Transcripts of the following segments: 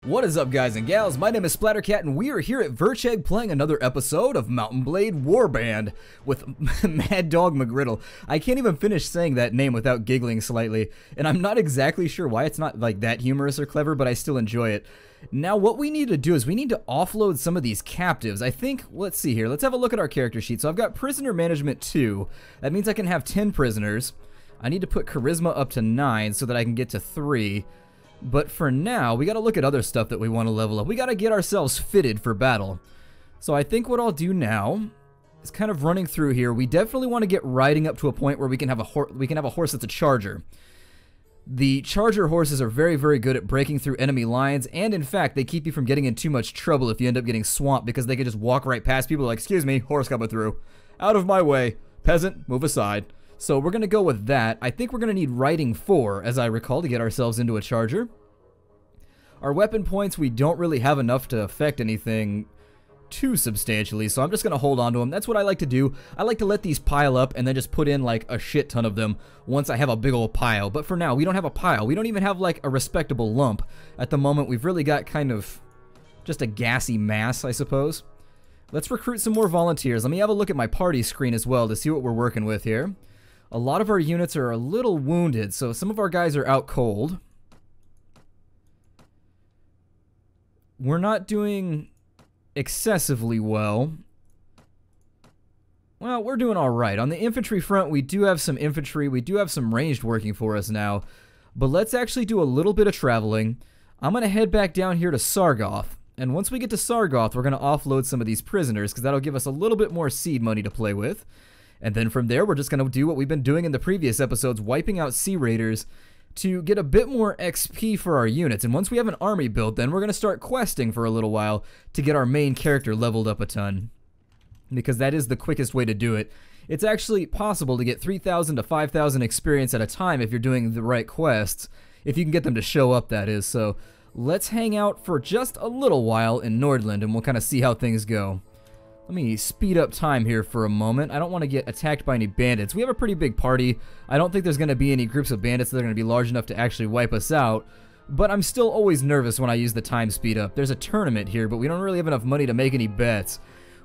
What is up, guys and gals? My name is Splattercat, and we are here at Verchegg playing another episode of Mountain Blade Warband with Mad Dog McGriddle. I can't even finish saying that name without giggling slightly, and I'm not exactly sure why. It's not like that humorous or clever, but I still enjoy it. Now, what we need to do is we need to offload some of these captives. I think, let's see here. Let's have a look at our character sheet. So I've got Prisoner Management 2. That means I can have 10 prisoners. I need to put Charisma up to 9 so that I can get to 3. But for now, we gotta look at other stuff that we want to level up. We gotta get ourselves fitted for battle. So I think what I'll do now is kind of running through here. We definitely want to get riding up to a point where we can have a horse that's a charger. The charger horses are very, very good at breaking through enemy lines, and in fact, they keep you from getting in too much trouble if you end up getting swamped, because they can just walk right past people like, excuse me, horse coming through. Out of my way. Peasant, move aside. So we're going to go with that. I think we're going to need riding 4, as I recall, to get ourselves into a charger. Our weapon points, we don't really have enough to affect anything too substantially, so I'm just going to hold on to them. That's what I like to do. I like to let these pile up and then just put in like a shit ton of them once I have a big old pile. But for now, we don't have a pile. We don't even have like a respectable lump. At the moment, we've really got kind of just a gassy mass, I suppose. Let's recruit some more volunteers. Let me have a look at my party screen as well to see what we're working with here. A lot of our units are a little wounded, so some of our guys are out cold. We're not doing excessively well. Well, we're doing alright. On the infantry front, we do have some infantry. We do have some ranged working for us now. But let's actually do a little bit of traveling. I'm going to head back down here to Sargoth. And once we get to Sargoth, we're going to offload some of these prisoners, because that'll give us a little bit more seed money to play with. And then from there, we're just going to do what we've been doing in the previous episodes, wiping out Sea Raiders to get a bit more XP for our units. And once we have an army built, then we're going to start questing for a little while to get our main character leveled up a ton. Because that is the quickest way to do it. It's actually possible to get 3,000 to 5,000 experience at a time if you're doing the right quests. If you can get them to show up, that is. So let's hang out for just a little while in Nordland, and we'll kind of see how things go. Let me speed up time here for a moment. I don't want to get attacked by any bandits. We have a pretty big party. I don't think there's going to be any groups of bandits that are going to be large enough to actually wipe us out. But I'm still always nervous when I use the time speed up. There's a tournament here, but we don't really have enough money to make any bets.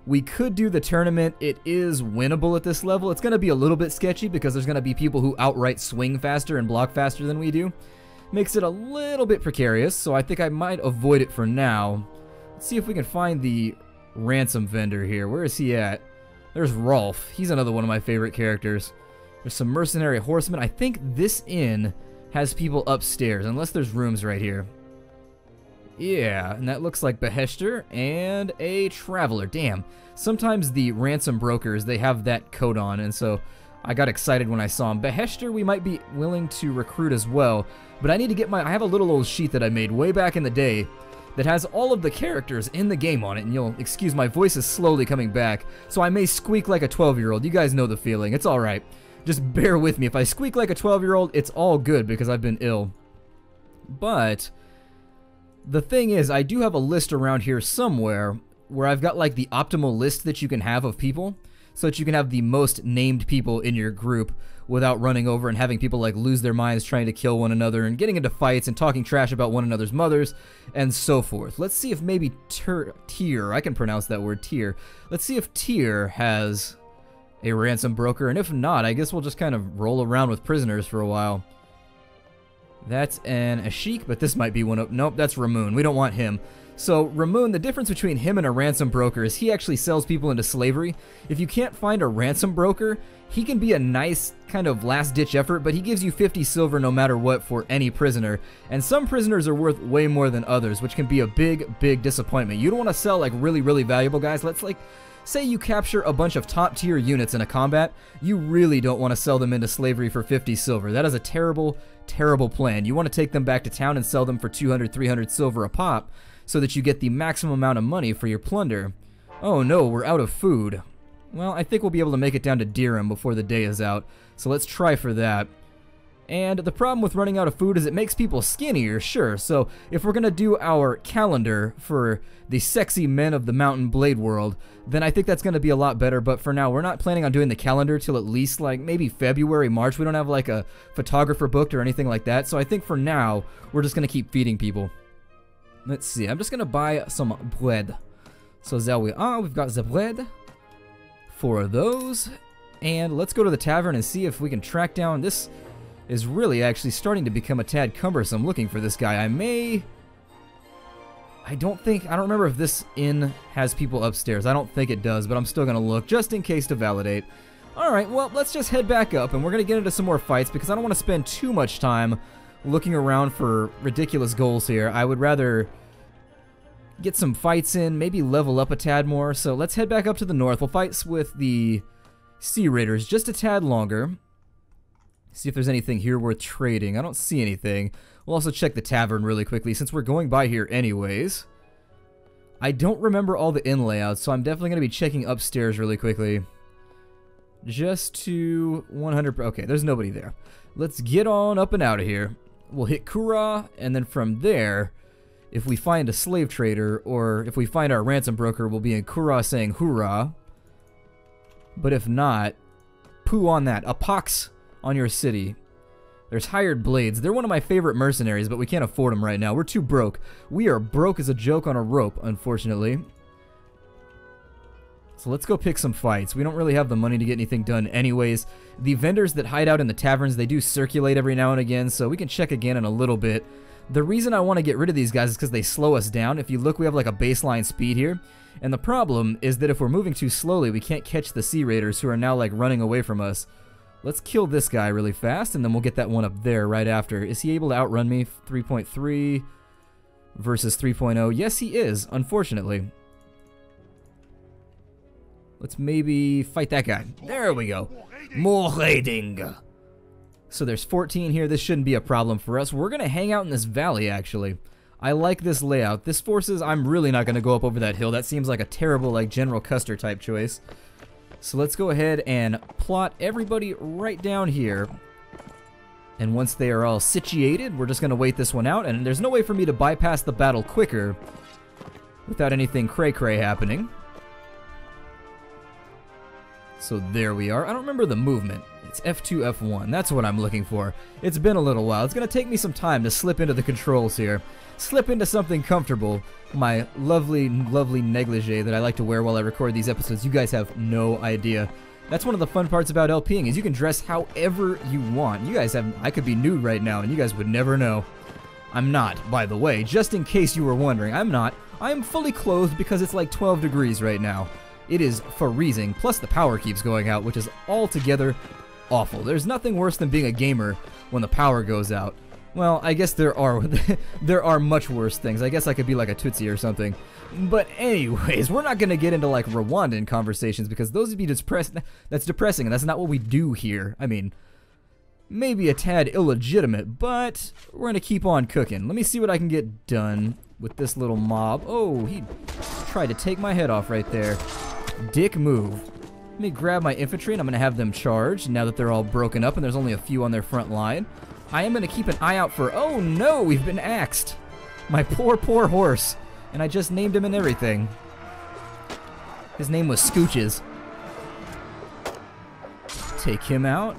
We could do the tournament. It is winnable at this level. It's going to be a little bit sketchy because there's going to be people who outright swing faster and block faster than we do. Makes it a little bit precarious, so I think I might avoid it for now. Let's see if we can find the Ransom Vendor here. Where is he at? There's Rolf. He's another one of my favorite characters. There's some mercenary horsemen. I think this inn has people upstairs, unless there's rooms right here. Yeah, and that looks like Beheshter and a Traveler. Damn. Sometimes the ransom brokers, they have that coat on, and so I got excited when I saw him. Beheshter we might be willing to recruit as well, but I need to get I have a little old sheet that I made way back in the day that has all of the characters in the game on it, and you'll excuse my voice is slowly coming back, so I may squeak like a 12-year-old. You guys know the feeling. It's alright. Just bear with me. If I squeak like a 12-year-old, it's all good because I've been ill. But the thing is, I do have a list around here somewhere where I've got like the optimal list that you can have of people, so that you can have the most named people in your group without running over and having people like lose their minds trying to kill one another and getting into fights and talking trash about one another's mothers and so forth. Let's see if maybe Tyr, I can pronounce that word, Tyr. Let's see if Tyr has a ransom broker, and if not, I guess we'll just kind of roll around with prisoners for a while. That's an Ashik, but this might be one of... Nope, that's Ramoon. We don't want him. So, Ramoon, the difference between him and a ransom broker is he actually sells people into slavery. If you can't find a ransom broker, he can be a nice kind of last-ditch effort, but he gives you 50 silver no matter what for any prisoner. And some prisoners are worth way more than others, which can be a big, big disappointment. You don't want to sell, like, really, really valuable guys. Let's, like, say you capture a bunch of top-tier units in a combat. You really don't want to sell them into slavery for 50 silver. That is a terrible, terrible plan. You want to take them back to town and sell them for 200, 300 silver a pop, so that you get the maximum amount of money for your plunder. Oh no, we're out of food. Well, I think we'll be able to make it down to Dirham before the day is out, so let's try for that. And the problem with running out of food is it makes people skinnier, sure, so if we're going to do our calendar for the sexy men of the Mountain Blade world, then I think that's going to be a lot better, but for now, we're not planning on doing the calendar till at least, like, maybe February, March. We don't have, like, a photographer booked or anything like that, so I think for now, we're just going to keep feeding people. Let's see. I'm just going to buy some bread. So there we are. We've got the bread. 4 of those. And let's go to the tavern and see if we can track down. This is really actually starting to become a tad cumbersome looking for this guy. I don't remember if this inn has people upstairs. I don't think it does, but I'm still going to look just in case to validate. Alright, well, let's just head back up, and we're going to get into some more fights because I don't want to spend too much time looking around for ridiculous goals here. I would rather get some fights in, maybe level up a tad more. So let's head back up to the north. We'll fight with the Sea Raiders just a tad longer. See if there's anything here worth trading. I don't see anything. We'll also check the tavern really quickly since we're going by here anyways. I don't remember all the inn layouts, so I'm definitely going to be checking upstairs really quickly. Just to 100... Okay, there's nobody there. Let's get on up and out of here. We'll hit Kura, and then from there, if we find a slave trader, or if we find our ransom broker, we'll be in Kura saying hoorah. But if not, poo on that. A pox on your city. There's hired blades. They're one of my favorite mercenaries, but we can't afford them right now. We're too broke. We are broke as a joke on a rope, unfortunately. So let's go pick some fights. We don't really have the money to get anything done anyways. The vendors that hide out in the taverns, they do circulate every now and again, so we can check again in a little bit. The reason I want to get rid of these guys is because they slow us down. If you look, we have like a baseline speed here. And the problem is that if we're moving too slowly, we can't catch the Sea Raiders who are now like running away from us. Let's kill this guy really fast, and then we'll get that one up there right after. Is he able to outrun me? 3.3 versus 3.0. Yes, he is, unfortunately. Let's maybe fight that guy. There we go. More raiding. So there's 14 here. This shouldn't be a problem for us. We're going to hang out in this valley, actually. I like this layout. This forces, I'm really not going to go up over that hill. That seems like a terrible, like, General Custer type choice. So let's go ahead and plot everybody right down here. And once they are all situated, we're just going to wait this one out. And there's no way for me to bypass the battle quicker without anything cray-cray happening. So there we are. I don't remember the movement. It's F2, F1. That's what I'm looking for. It's been a little while. It's going to take me some time to slip into the controls here. Slip into something comfortable. My lovely, lovely negligee that I like to wear while I record these episodes. You guys have no idea. That's one of the fun parts about LPing is you can dress however you want. You guys have... I could be nude right now and you guys would never know. I'm not, by the way. Just in case you were wondering, I'm not. I am fully clothed because it's like 12 degrees right now. It is freezing, plus the power keeps going out, which is altogether awful. There's nothing worse than being a gamer when the power goes out. Well, I guess there are there are much worse things. I guess I could be like a Tootsie or something. But anyways, we're not going to get into like Rwandan conversations because those would be that's depressing, and that's not what we do here. I mean, maybe a tad illegitimate, but we're going to keep on cooking. Let me see what I can get done with this little mob. Oh, he tried to take my head off right there. Dick move. Let me grab my infantry and I'm going to have them charge now that they're all broken up and there's only a few on their front line. I am going to keep an eye out for... Oh no, we've been axed. My poor, poor horse. And I just named him and everything. His name was Scooches. Take him out.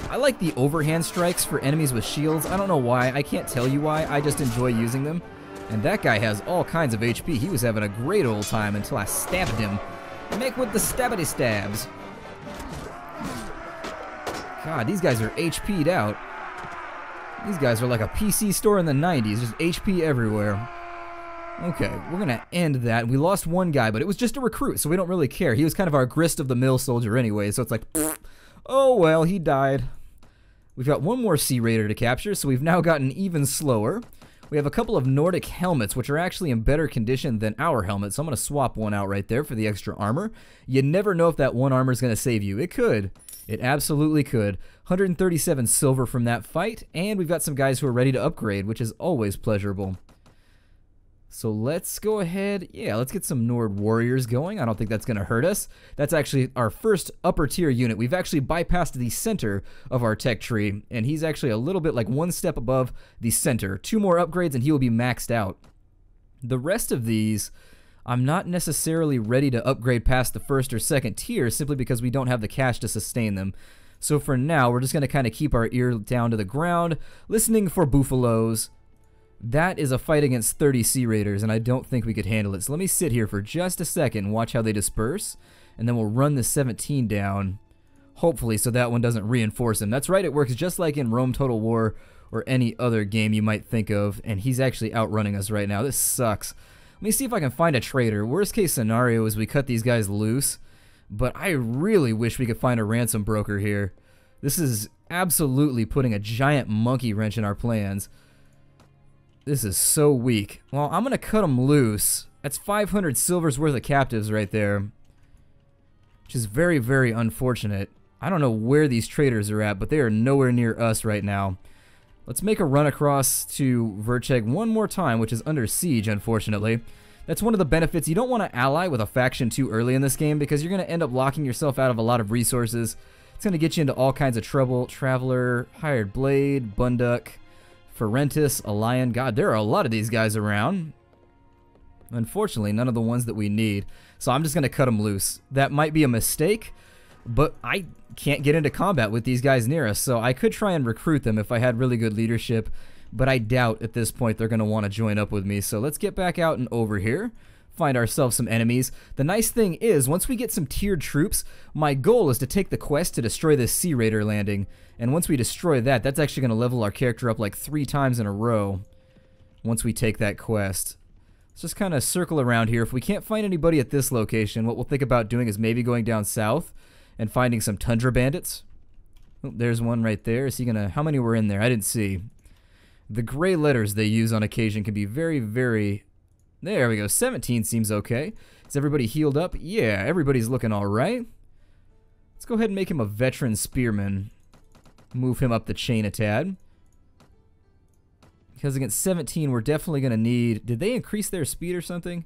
I like the overhand strikes for enemies with shields. I don't know why. I can't tell you why. I just enjoy using them. And that guy has all kinds of HP. He was having a great old time until I stabbed him. Make with the stabbity stabs. God, these guys are HP'd out. These guys are like a PC store in the 90s. Just HP everywhere. Okay, we're going to end that. We lost one guy, but it was just a recruit, so we don't really care. He was kind of our grist-of-the-mill soldier anyway, so it's like, oh well, he died. We've got one more Sea Raider to capture, so we've now gotten even slower. We have a couple of Nordic helmets, which are actually in better condition than our helmet, so I'm going to swap one out right there for the extra armor. You never know if that one armor is going to save you. It could. It absolutely could. 137 silver from that fight, and we've got some guys who are ready to upgrade, which is always pleasurable. So let's go ahead, let's get some Nord warriors going. I don't think that's going to hurt us. That's actually our first upper tier unit. We've actually bypassed the center of our tech tree, and he's actually a little bit like one step above the center. 2 more upgrades and he will be maxed out. The rest of these, I'm not necessarily ready to upgrade past the first or second tier simply because we don't have the cash to sustain them. So for now, we're just going to kind of keep our ear down to the ground, listening for buffaloes, That is a fight against 30 Sea Raiders, and I don't think we could handle it. So let me sit here for just a second and watch how they disperse, and then we'll run the 17 down, hopefully, so that one doesn't reinforce him. That's right, it works just like in Rome Total War or any other game you might think of, and he's actually outrunning us right now. This sucks. Let me see if I can find a trader. Worst case scenario is we cut these guys loose, but I really wish we could find a ransom broker here. This is absolutely putting a giant monkey wrench in our plans. This is so weak. Well, I'm going to cut them loose. That's 500 silvers worth of captives right there, which is very, very unfortunate. I don't know where these traders are at, but they are nowhere near us right now. Let's make a run across to Vercheg one more time, which is under siege, unfortunately. That's one of the benefits. You don't want to ally with a faction too early in this game because you're going to end up locking yourself out of a lot of resources. It's going to get you into all kinds of trouble. Traveler, Hired Blade, Bunduk, Ferentis, Alion. God, there are a lot of these guys around. Unfortunately, none of the ones that we need. So I'm just going to cut them loose. That might be a mistake, but I can't get into combat with these guys near us, so I could try and recruit them if I had really good leadership, but I doubt at this point they're going to want to join up with me. So let's get back out and over here, find ourselves some enemies. The nice thing is, once we get some tiered troops, my goal is to take the quest to destroy this Sea Raider landing, and once we destroy that, that's actually going to level our character up like 3 times in a row once we take that quest. Let's just kind of circle around here. If we can't find anybody at this location, what we'll think about doing is maybe going down south and finding some tundra bandits. Oh, there's one right there. Is he gonna... How many were in there? I didn't see. The gray letters they use on occasion can be very, very... There we go. 17 seems okay. Is everybody healed up? Yeah, everybody's looking alright. Let's go ahead and make him a veteran spearman. Move him up the chain a tad. Because against 17, we're definitely going to need... Did they increase their speed or something?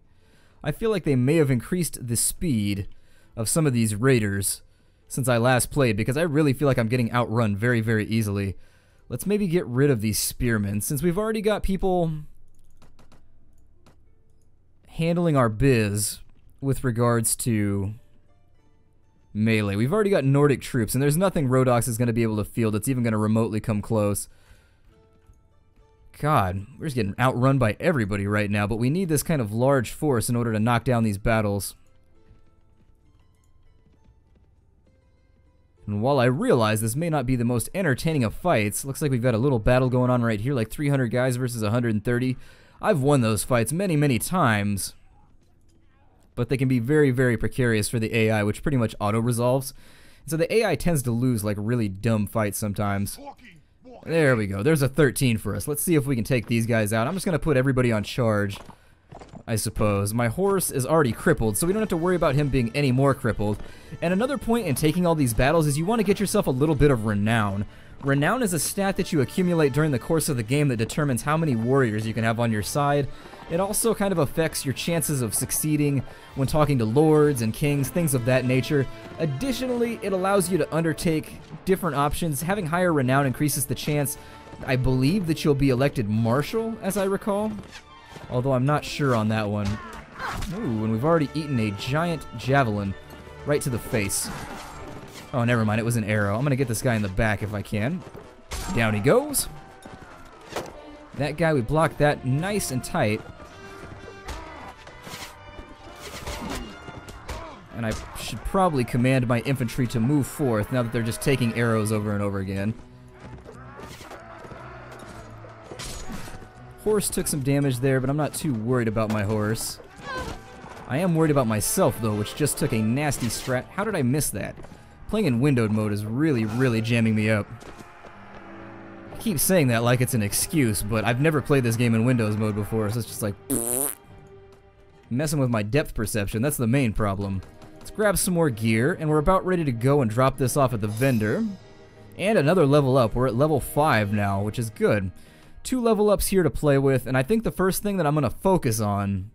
I feel like they may have increased the speed of some of these raiders since I last played, because I really feel like I'm getting outrun very, very easily. Let's maybe get rid of these spearmen, since we've already got people handling our biz with regards to melee. We've already got Nordic troops, and there's nothing Rhodox is going to be able to field that's even going to remotely come close. God, we're just getting outrun by everybody right now, but we need this kind of large force in order to knock down these battles. And while I realize this may not be the most entertaining of fights, looks like we've got a little battle going on right here, like 300 guys versus 130. I've won those fights many, many times, but they can be very, very precarious for the AI, which pretty much auto-resolves. So the AI tends to lose like really dumb fights sometimes. There we go. There's a 13 for us. Let's see if we can take these guys out. I'm just going to put everybody on charge, I suppose. My horse is already crippled, so we don't have to worry about him being any more crippled. And another point in taking all these battles is you want to get yourself a little bit of Renown. Renown is a stat that you accumulate during the course of the game that determines how many warriors you can have on your side. It also kind of affects your chances of succeeding when talking to lords and kings, things of that nature. Additionally, it allows you to undertake different options. Having higher Renown increases the chance, I believe, that you'll be elected marshal, as I recall. Although I'm not sure on that one. Ooh, and we've already eaten a giant javelin right to the face. Oh, never mind, it was an arrow. I'm going to get this guy in the back if I can. Down he goes. That guy, we blocked that nice and tight. And I should probably command my infantry to move forth now that they're just taking arrows over and over again. Horse took some damage there, but I'm not too worried about my horse. I am worried about myself, though, which just took a nasty strat. How did I miss that? Playing in windowed mode is really, really jamming me up. I keep saying that like it's an excuse, but I've never played this game in Windows mode before, so it's just like... messing with my depth perception, that's the main problem. Let's grab some more gear, and we're about ready to go and drop this off at the vendor. And another level up. We're at level 5 now, which is good. 2 level ups here to play with, and I think the first thing that I'm going to focus on...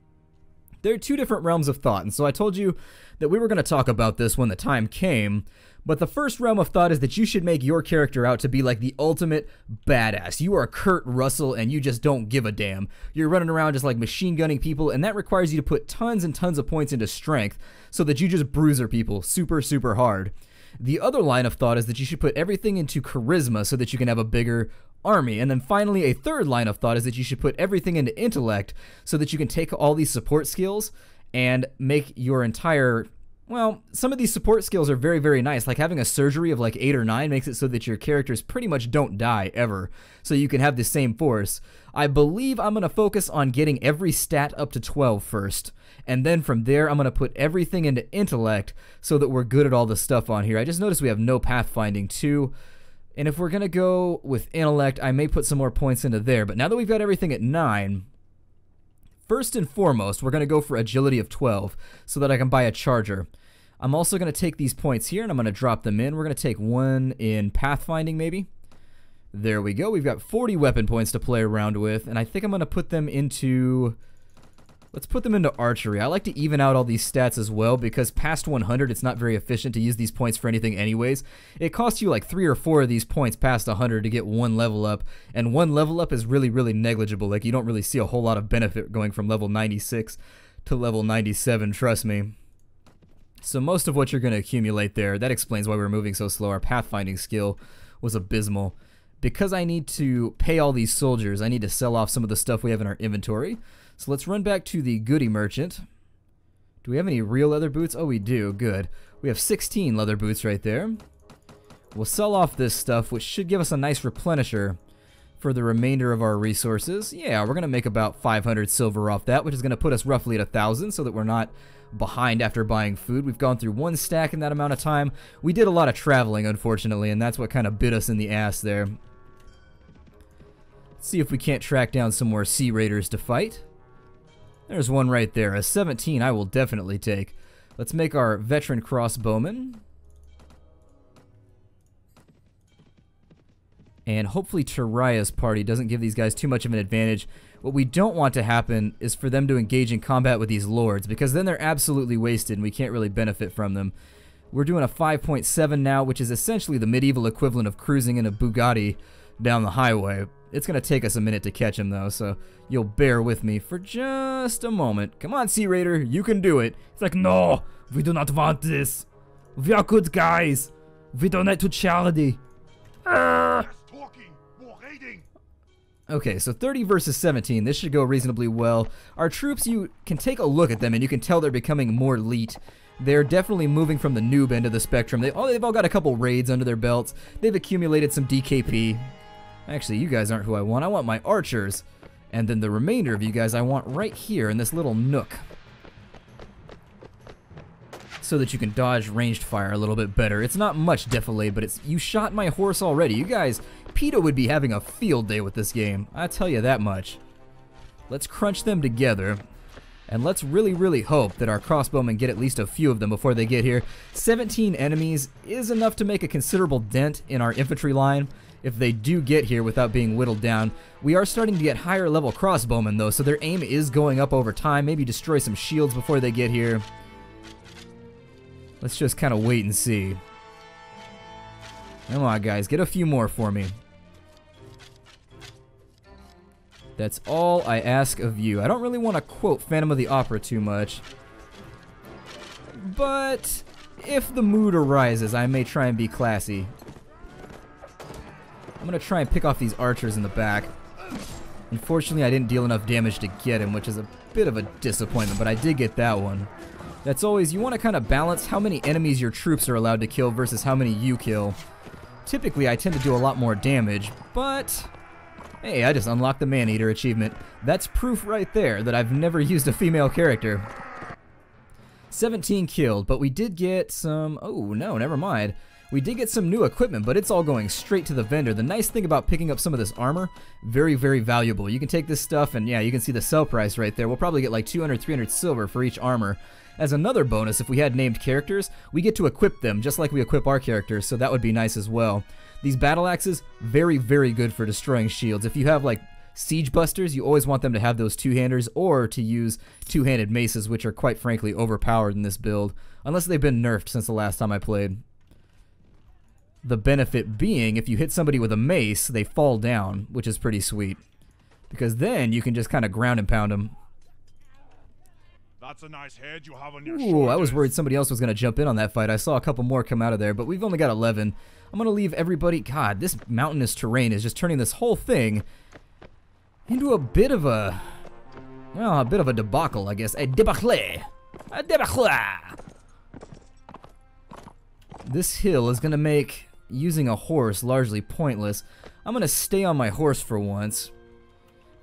There are 2 different realms of thought, and so I told you that we were going to talk about this when the time came, but the first realm of thought is that you should make your character out to be like the ultimate badass. You are Kurt Russell, and you just don't give a damn. You're running around just like machine gunning people, and that requires you to put tons and tons of points into strength so that you just bruiser people super, super hard. The other line of thought is that you should put everything into charisma so that you can have a bigger army. And then finally, a third line of thought is that you should put everything into intellect so that you can take all these support skills and make your entire... Well, some of these support skills are very, very nice. Like having a surgery of like 8 or 9 makes it so that your characters pretty much don't die ever. So you can have the same force. I believe I'm going to focus on getting every stat up to 12 first. And then from there, I'm going to put everything into intellect so that we're good at all the stuff on here. I just noticed we have no pathfinding too. And if we're going to go with intellect, I may put some more points into there. But now that we've got everything at 9... First and foremost, we're going to go for agility of 12 so that I can buy a charger. I'm also going to take these points here and I'm going to drop them in. We're going to take 1 in pathfinding maybe. There we go. We've got 40 weapon points to play around with, and I think I'm going to put them into... Let's put them into archery. I like to even out all these stats as well because past 100 it's not very efficient to use these points for anything anyways. It costs you like 3 or 4 of these points past 100 to get 1 level up, and 1 level up is really, really negligible. Like you don't really see a whole lot of benefit going from level 96 to level 97, trust me. So most of what you're going to accumulate there, that explains why we're moving so slow. Our pathfinding skill was abysmal. Because I need to pay all these soldiers, I need to sell off some of the stuff we have in our inventory. So let's run back to the goodie merchant. Do we have any real leather boots? Oh, we do. Good. We have 16 leather boots right there. We'll sell off this stuff, which should give us a nice replenisher for the remainder of our resources. Yeah, we're going to make about 500 silver off that, which is going to put us roughly at 1,000 so that we're not behind after buying food. We've gone through 1 stack in that amount of time. We did a lot of traveling, unfortunately, and that's what kind of bit us in the ass there. Let's see if we can't track down some more sea raiders to fight. There's one right there. A 17 I will definitely take. Let's make our veteran crossbowman. And hopefully Taraya's party doesn't give these guys too much of an advantage. What we don't want to happen is for them to engage in combat with these lords, because then they're absolutely wasted and we can't really benefit from them. We're doing a 5.7 now, which is essentially the medieval equivalent of cruising in a Bugatti down the highway. It's going to take us a minute to catch him, though, so you'll bear with me for just a moment. Come on, Sea Raider, you can do it. It's like, no, we do not want this. We are good guys. We donate to charity. Okay, so 30 versus 17. This should go reasonably well. Our troops, you can take a look at them, and you can tell they're becoming more elite. They're definitely moving from the noob end of the spectrum. They've all got a couple raids under their belts. They've accumulated some DKP. Actually, you guys aren't who I want. I want my archers. And then the remainder of you guys I want right here in this little nook. So that you can dodge ranged fire a little bit better. It's not much defilade, but it's... You shot my horse already. You guys... PETA would be having a field day with this game. I tell you that much. Let's crunch them together. And let's really, really hope that our crossbowmen get at least a few of them before they get here. 17 enemies is enough to make a considerable dent in our infantry line if they do get here without being whittled down. We are starting to get higher level crossbowmen though, so their aim is going up over time. Maybe destroy some shields before they get here. Let's just kind of wait and see. Come on, guys, get a few more for me. That's all I ask of you. I don't really want to quote Phantom of the Opera too much, but if the mood arises, I may try and be classy. I'm going to try and pick off these archers in the back. Unfortunately, I didn't deal enough damage to get him, which is a bit of a disappointment, but I did get that one. That's always, you want to kind of balance how many enemies your troops are allowed to kill versus how many you kill. Typically, I tend to do a lot more damage, but hey, I just unlocked the Man-Eater achievement. That's proof right there that I've never used a female character. 17 killed, but we did get some... Oh, no, never mind. We did get some new equipment, but it's all going straight to the vendor. The nice thing about picking up some of this armor, very, very valuable. You can take this stuff, and yeah, you can see the sell price right there. We'll probably get like 200, 300 silver for each armor. As another bonus, if we had named characters, we get to equip them just like we equip our characters, so that would be nice as well. These battle axes, very, very good for destroying shields. If you have like siege busters, you always want them to have those two-handers or to use two-handed maces, which are quite frankly overpowered in this build, unless they've been nerfed since the last time I played. The benefit being, if you hit somebody with a mace, they fall down, which is pretty sweet, because then you can just kind of ground and pound them. That's a nice head you have on your Ooh, I was shoulders. worried somebody else was going to jump in on that fight. I saw a couple more come out of there, but we've only got 11. I'm going to leave everybody... God, this mountainous terrain is just turning this whole thing into a bit of a... Well, a bit of a debacle, I guess. A debacle. A debacle. This hill is going to make using a horse largely pointless. I'm going to stay on my horse for once,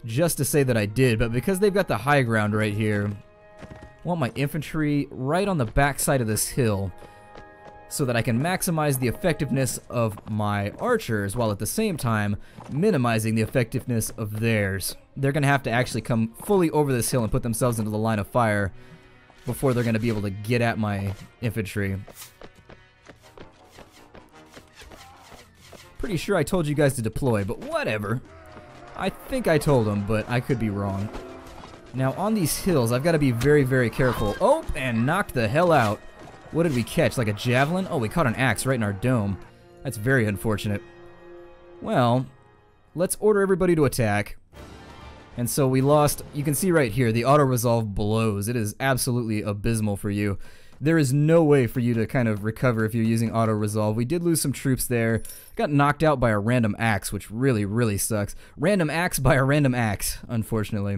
just to say that I did, but because they've got the high ground right here, I want my infantry right on the back side of this hill so that I can maximize the effectiveness of my archers while at the same time minimizing the effectiveness of theirs. They're going to have to actually come fully over this hill and put themselves into the line of fire before they're going to be able to get at my infantry. Pretty sure I told you guys to deploy, but whatever. I think I told them, but I could be wrong. Now, on these hills, I've got to be very, very careful. Oh, and knocked the hell out. What did we catch? Like a javelin? Oh, we caught an axe right in our dome. That's very unfortunate. Well, let's order everybody to attack. And so we lost, you can see right here, the auto-resolve blows. It is absolutely abysmal for you. There is no way for you to kind of recover if you're using auto-resolve. We did lose some troops there. Got knocked out by a random axe, which really, really sucks. Random axe by a random axe, unfortunately.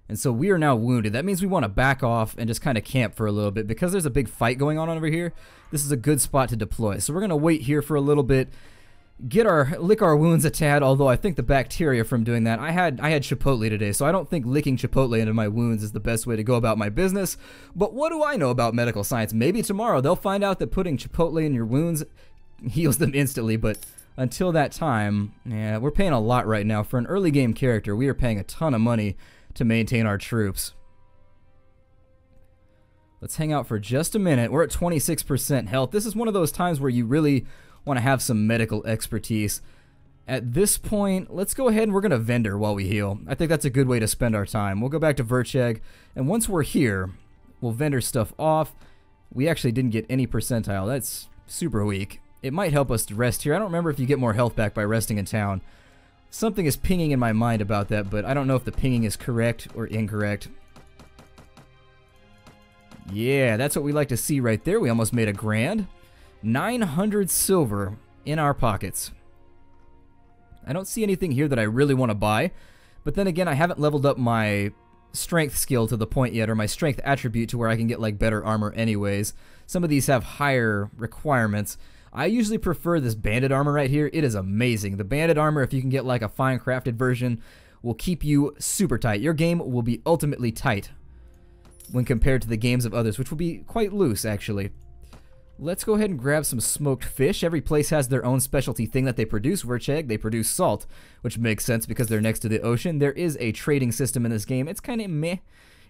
And so we are now wounded. That means we want to back off and just kind of camp for a little bit. Because there's a big fight going on over here, this is a good spot to deploy. So we're going to wait here for a little bit. Lick our wounds a tad, although I think the bacteria from doing that, I had Chipotle today, so I don't think licking Chipotle into my wounds is the best way to go about my business. But what do I know about medical science? Maybe tomorrow they'll find out that putting Chipotle in your wounds heals them instantly, but until that time, yeah, we're paying a lot right now. For an early game character, we are paying a ton of money to maintain our troops. Let's hang out for just a minute. We're at 26% health. This is one of those times where you really want to have some medical expertise. At this point, let's go ahead and we're going to vendor while we heal. I think that's a good way to spend our time. We'll go back to Vercheg, and once we're here, we'll vendor stuff off. We actually didn't get any percentile. That's super weak. It might help us to rest here. I don't remember if you get more health back by resting in town. Something is pinging in my mind about that, but I don't know if the pinging is correct or incorrect. Yeah, that's what we like to see right there. We almost made a grand. 900 silver in our pockets. I don't see anything here that I really want to buy, but then again, I haven't leveled up my strength skill to the point yet, or my strength attribute to where I can get like better armor anyways. Some of these have higher requirements. I usually prefer this Bandit Armor right here. It is amazing. The Bandit Armor, if you can get like a fine crafted version, will keep you super tight. Your game will be ultimately tight when compared to the games of others, which will be quite loose actually. Let's go ahead and grab some smoked fish. Every place has their own specialty thing that they produce. Vercheg, they produce salt, which makes sense because they're next to the ocean. There is a trading system in this game. It's kind of meh.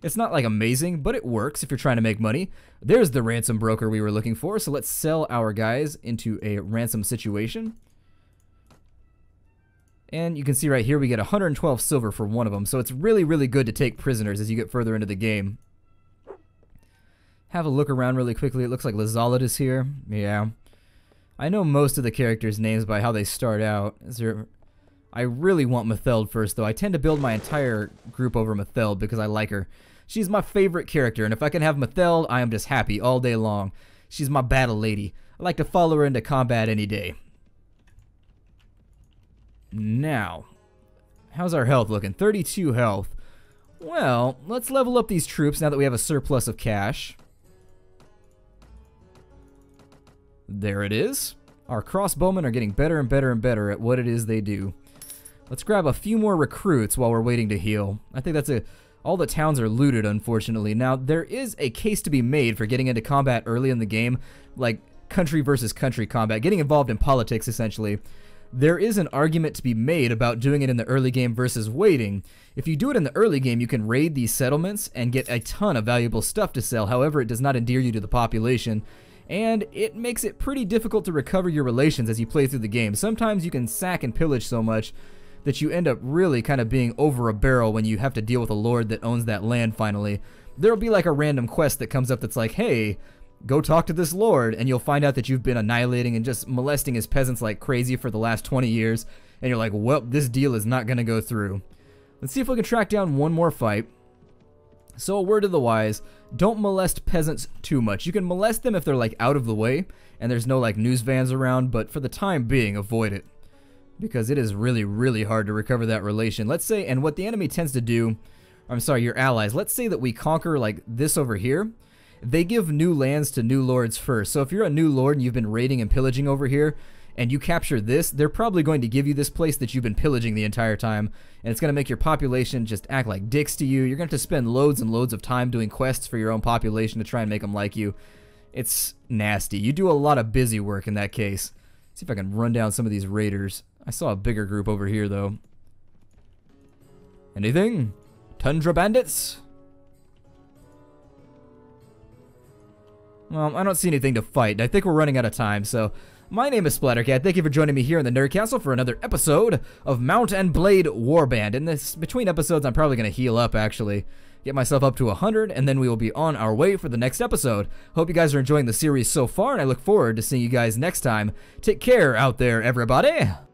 It's not like amazing, but it works if you're trying to make money. There's the ransom broker we were looking for, so let's sell our guys into a ransom situation. And you can see right here we get 112 silver for one of them, so it's really, really good to take prisoners as you get further into the game. Have a look around really quickly. It looks like Lazalid is here. Yeah. I know most of the characters' names by how they start out. I really want Matheld first, though. I tend to build my entire group over Matheld because I like her. She's my favorite character, and if I can have Matheld, I am just happy all day long. She's my battle lady. I like to follow her into combat any day. Now, how's our health looking? 32 health. Well, let's level up these troops now that we have a surplus of cash. There it is. Our crossbowmen are getting better and better and better at what it is they do. Let's grab a few more recruits while we're waiting to heal. I think that's all the towns are looted, unfortunately. Now, there is a case to be made for getting into combat early in the game, like country versus country combat, getting involved in politics, essentially. There is an argument to be made about doing it in the early game versus waiting. If you do it in the early game, you can raid these settlements and get a ton of valuable stuff to sell. However, it does not endear you to the population, and it makes it pretty difficult to recover your relations as you play through the game. Sometimes you can sack and pillage so much that you end up really kind of being over a barrel when you have to deal with a lord that owns that land finally. There'll be like a random quest that comes up that's like, hey, go talk to this lord, and you'll find out that you've been annihilating and just molesting his peasants like crazy for the last 20 years, and you're like, well, this deal is not going to go through. Let's see if we can track down one more fight. So a word to the wise, don't molest peasants too much. You can molest them if they're like out of the way and there's no like news vans around, but for the time being, avoid it. Because it is really, really hard to recover that relation. Let's say, and what the enemy tends to do, I'm sorry, your allies, let's say that we conquer like this over here. They give new lands to new lords first. So if you're a new lord and you've been raiding and pillaging over here, and you capture this, they're probably going to give you this place that you've been pillaging the entire time, and it's going to make your population just act like dicks to you. You're going to have to spend loads and loads of time doing quests for your own population to try and make them like you. It's nasty. You do a lot of busy work in that case. Let's see if I can run down some of these raiders. I saw a bigger group over here, though. Anything? Tundra bandits? Well, I don't see anything to fight. I think we're running out of time, so... My name is Splattercat. Thank you for joining me here in the Nerd Castle for another episode of Mount and Blade Warband. In this between episodes, I'm probably going to heal up, actually. Get myself up to 100, and then we will be on our way for the next episode. Hope you guys are enjoying the series so far, and I look forward to seeing you guys next time. Take care out there, everybody!